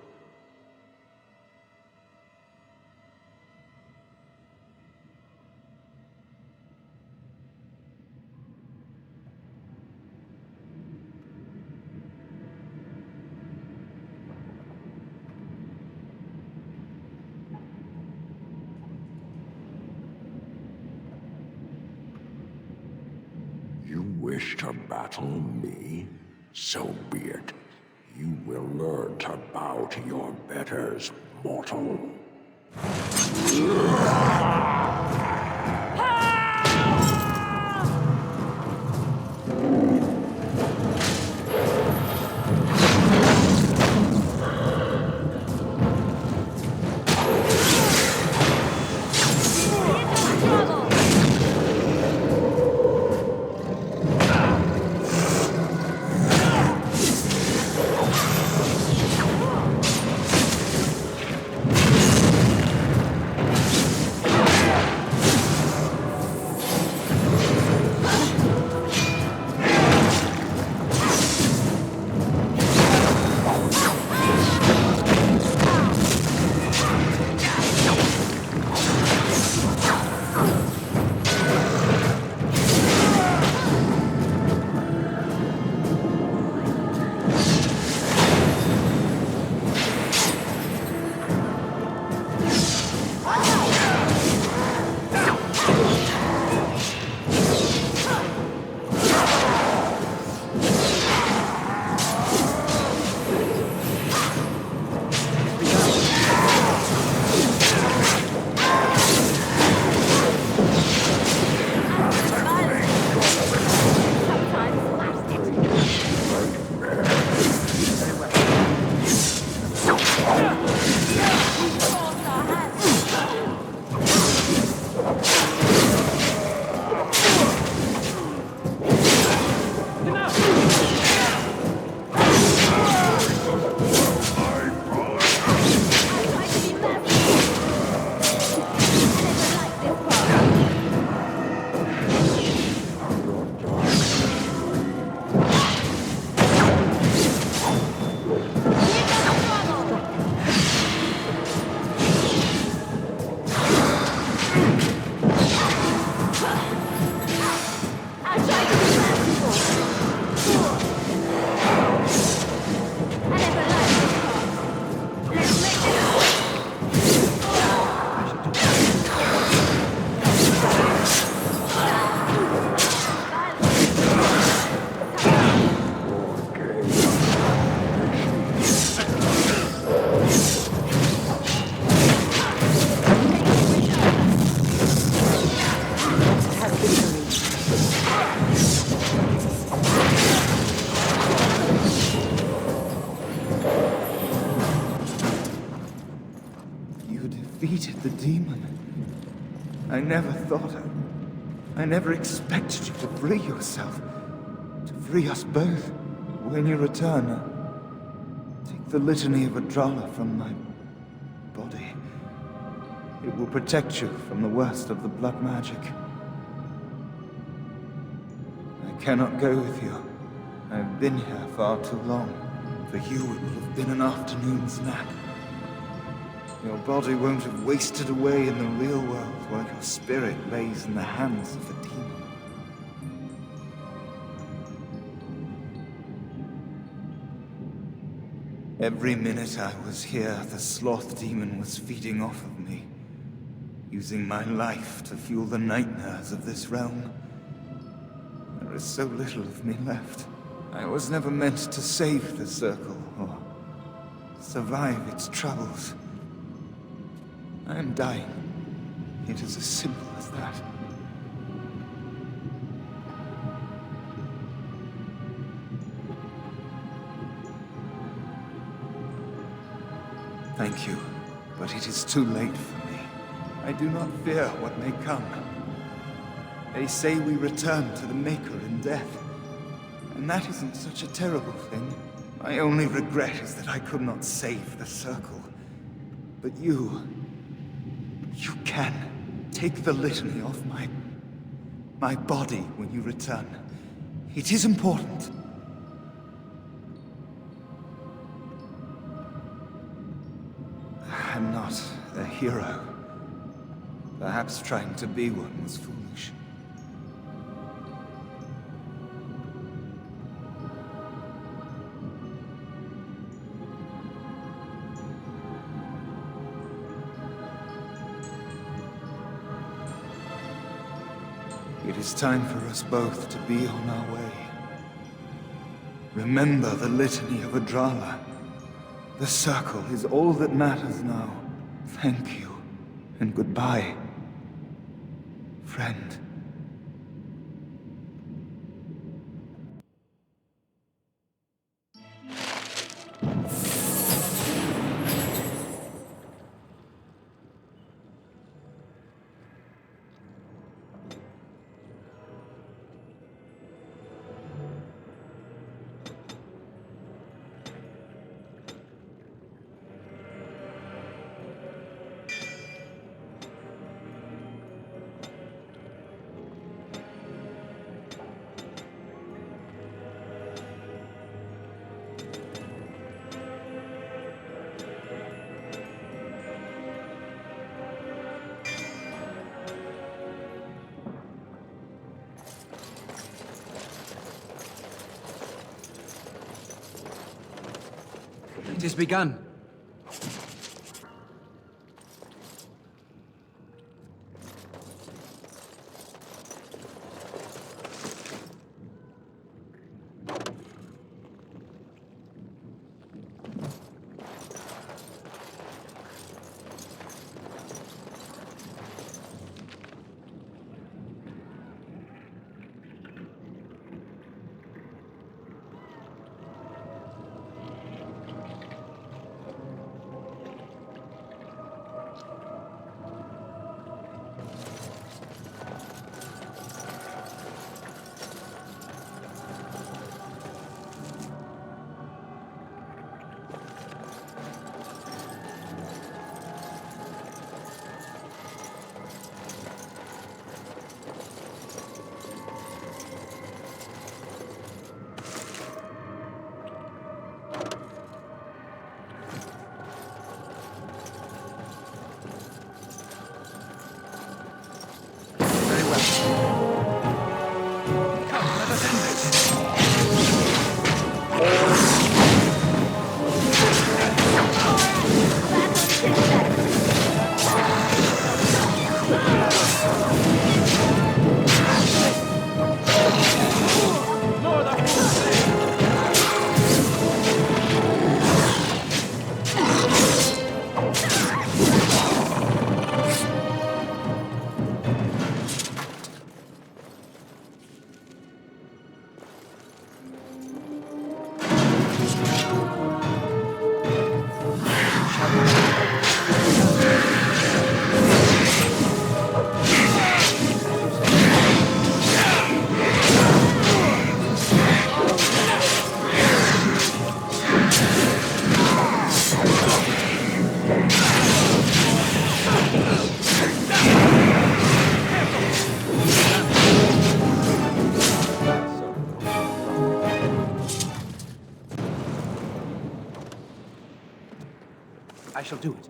You wish to battle me? So be it. You will learn to bow to your betters, mortal. Defeated the demon. I never thought I never expected you to free yourself. To free us both. When you return, take the litany of Adrala from my body. It will protect you from the worst of the blood magic. I cannot go with you. I've been here far too long. For you, it will have been an afternoon's nap. Your body won't have wasted away in the real world while your spirit lays in the hands of the demon. Every minute I was here, the sloth demon was feeding off of me, using my life to fuel the nightmares of this realm. There is so little of me left. I was never meant to save the circle or survive its troubles. I am dying. It is as simple as that. Thank you, but it is too late for me. I do not fear what may come. They say we return to the Maker in death. And that isn't such a terrible thing. My only regret is that I could not save the Circle. But you can. Take the litany off my body when you return. It is important. I'm not a hero. Perhaps trying to be one was foolish. It is time for us both to be on our way. Remember the litany of Adrala. The Circle is all that matters now. Thank you, and goodbye, friend. It has begun. I shall do it.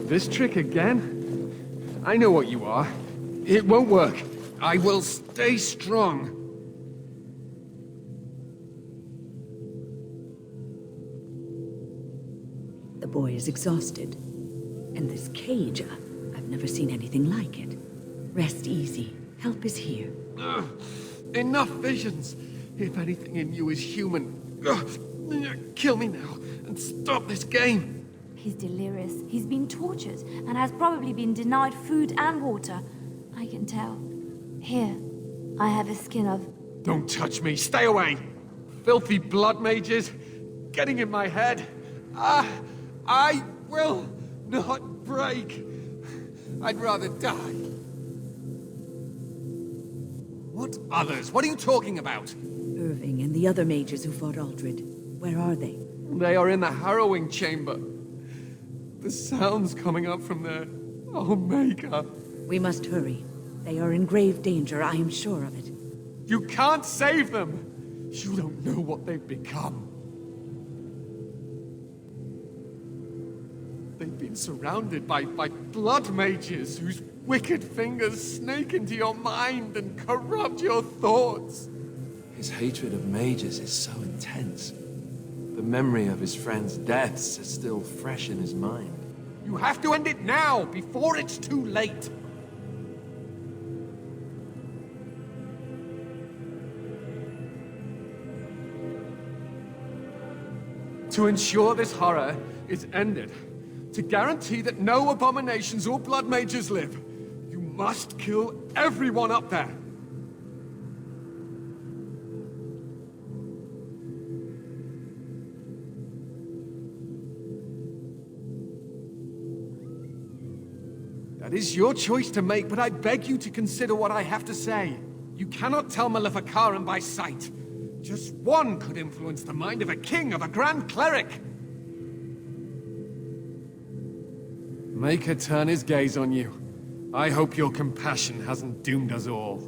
This trick again? I know what you are. It won't work. I will stay strong. The boy is exhausted. And this cage, I've never seen anything like it. Rest easy. Help is here. Ugh, enough visions. If anything in you is human, kill me now and stop this game. He's delirious. He's been tortured and has probably been denied food and water. I can tell. Here, I have a skin of... Don't touch me. Stay away. Filthy blood mages getting in my head. I will not break. I'd rather die. What others? What are you talking about? Irving and the other mages who fought Aldred. Where are they? They are in the harrowing chamber. The sounds coming up from there. Oh, Maker. We must hurry. They are in grave danger, I am sure of it. You can't save them! You don't know what they've become. They've been surrounded by blood mages whose wicked fingers snake into your mind and corrupt your thoughts. His hatred of mages is so intense. The memory of his friends' deaths is still fresh in his mind. You have to end it now, before it's too late! To ensure this horror is ended, to guarantee that no abominations or blood mages live, you must kill everyone up there! That is your choice to make, but I beg you to consider what I have to say. You cannot tell Maleficarum by sight. Just one could influence the mind of a king, of a grand cleric! Make her turn his gaze on you. I hope your compassion hasn't doomed us all.